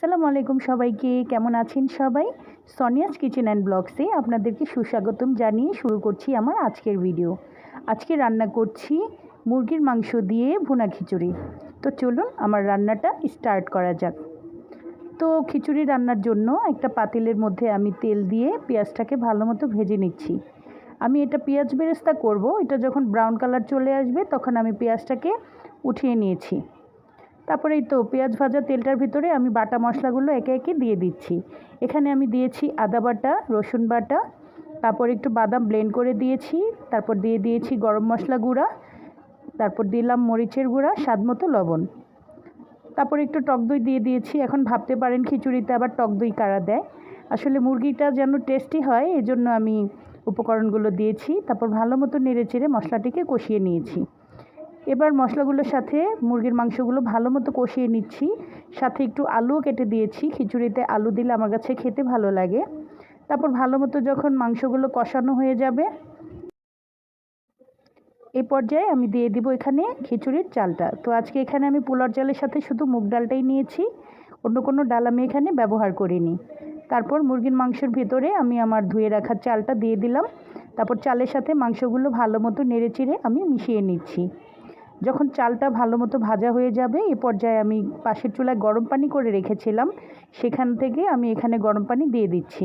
আসসালামু আলাইকুম সবাইকে, কেমন আছেন সবাই? সোনিয়াস কিচেন অ্যান্ড ব্লগসে আপনাদেরকে সুস্বাগতম জানিয়ে শুরু করছি আমার আজকের ভিডিও। আজকে রান্না করছি মুরগির মাংস দিয়ে ভুনা খিচুড়ি। তো চলুন আমার রান্নাটা স্টার্ট করা যাক। তো খিচুড়ি রান্নার জন্য একটা পাতিলের মধ্যে আমি তেল দিয়ে পেঁয়াজটাকে ভালো মতো ভেজে নিচ্ছি। আমি এটা পেঁয়াজ বেরেস্তা করব, এটা যখন ব্রাউন কালার চলে আসবে তখন আমি পেঁয়াজটাকে উঠিয়ে নিয়েছি। তারপরে এই তো পেঁয়াজ ভাজা তেলটার ভিতরে আমি বাটা মশলাগুলো একে একে দিয়ে দিচ্ছি। এখানে আমি দিয়েছি আদা বাটা, রসুন বাটা, তারপর একটু বাদাম ব্লেন্ড করে দিয়েছি, তারপর দিয়ে দিয়েছি গরম মশলা গুঁড়া, তারপর দিলাম মরিচের গুঁড়া, স্বাদ মতো লবণ, তারপর একটু টক দই দিয়ে দিয়েছি। এখন ভাবতে পারেন খিচুড়িতে আবার টক দই কারা দেয়, আসলে মুরগিটা যেন টেস্টি হয় এজন্য আমি উপকরণগুলো দিয়েছি। তারপর ভালো মতো নেড়ে চেড়ে মশলাটিকে কষিয়ে নিয়েছি। এবার মশলাগুলোর সাথে মুরগির মাংসগুলো ভালো মতো কষিয়ে নিচ্ছি, সাথে একটু আলুও কেটে দিয়েছি। খিচুড়িতে আলু দিলে আমার কাছে খেতে ভালো লাগে। তারপর ভালো মতো যখন মাংসগুলো কষানো হয়ে যাবে এই পর্যায়ে আমি দিয়ে দিব এখানে খিচুড়ির চালটা। তো আজকে এখানে আমি পোলার চালের সাথে শুধু মুগ ডালটাই নিয়েছি, অন্য কোনো ডাল আমি এখানে ব্যবহার করিনি। তারপর মুরগির মাংসের ভিতরে আমি আমার ধুয়ে রাখা চালটা দিয়ে দিলাম। তারপর চালের সাথে মাংসগুলো ভালো মতো নেড়ে চেড়ে আমি মিশিয়ে নিচ্ছি। যখন চালটা ভালো মতো ভাজা হয়ে যাবে এ পর্যায়ে আমি পাশের চুলায় গরম পানি করে রেখেছিলাম, সেখান থেকে আমি এখানে গরম পানি দিয়ে দিচ্ছি।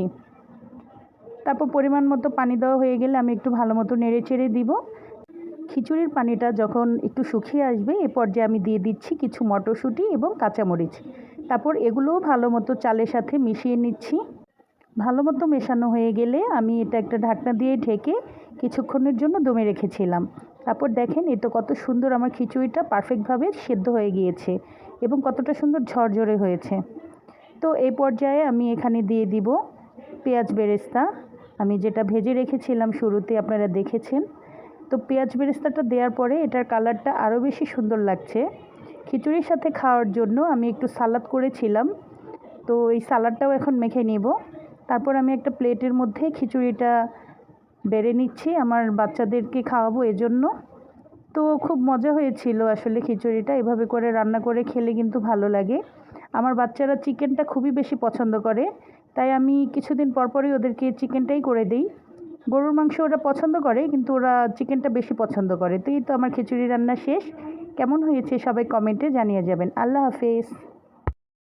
তারপর পরিমাণ মতো পানি দেওয়া হয়ে গেলে আমি একটু ভালো মতো নেড়ে চেড়ে দিব। খিচুড়ির পানিটা যখন একটু শুকিয়ে আসবে এ পর্যায়ে আমি দিয়ে দিচ্ছি কিছু মটরশুঁটি এবং কাঁচামরিচ। তারপর এগুলোও ভালো মতো চালের সাথে মিশিয়ে নিচ্ছি। ভালো মতো মেশানো হয়ে গেলে আমি এটা একটা ঢাকনা দিয়ে ঢেকে কিছুক্ষণের জন্য দমে রেখেছিলাম। তারপর দেখেন এ তো কত সুন্দর আমার খিচুড়িটা পারফেক্টভাবে সেদ্ধ হয়ে গিয়েছে এবং কতটা সুন্দর ঝরঝরে হয়েছে। তো এই পর্যায়ে আমি এখানে দিয়ে দিব পেঁয়াজ বেরেস্তা, আমি যেটা ভেজে রেখেছিলাম শুরুতে আপনারা দেখেছেন। তো পেঁয়াজ বেরেস্তাটা দেওয়ার পরে এটার কালারটা আরও বেশি সুন্দর লাগছে। খিচুড়ির সাথে খাওয়ার জন্য আমি একটু সালাদ করেছিলাম, তো এই সালাডটাও এখন মেখে নিব। তারপর আমি একটা প্লেটের মধ্যে খিচুড়িটা বেড়ে নিচ্ছি, আমার বাচ্চাদেরকে খাওয়াবো এজন্য। তো খুব মজা হয়েছিল আসলে খিচুড়িটা এভাবে করে রান্না করে খেলে কিন্তু ভালো লাগে। আমার বাচ্চারা চিকেনটা খুবই বেশি পছন্দ করে, তাই আমি কিছুদিন পরপরই ওদেরকে চিকেনটাই করে দিই। গরুর মাংস ওরা পছন্দ করে কিন্তু ওরা চিকেনটা বেশি পছন্দ করে। তো এই তো আমার খিচুড়ি রান্না শেষ। কেমন হয়েছে সবাই কমেন্টে জানিয়ে যাবেন। আল্লাহ হাফেজ।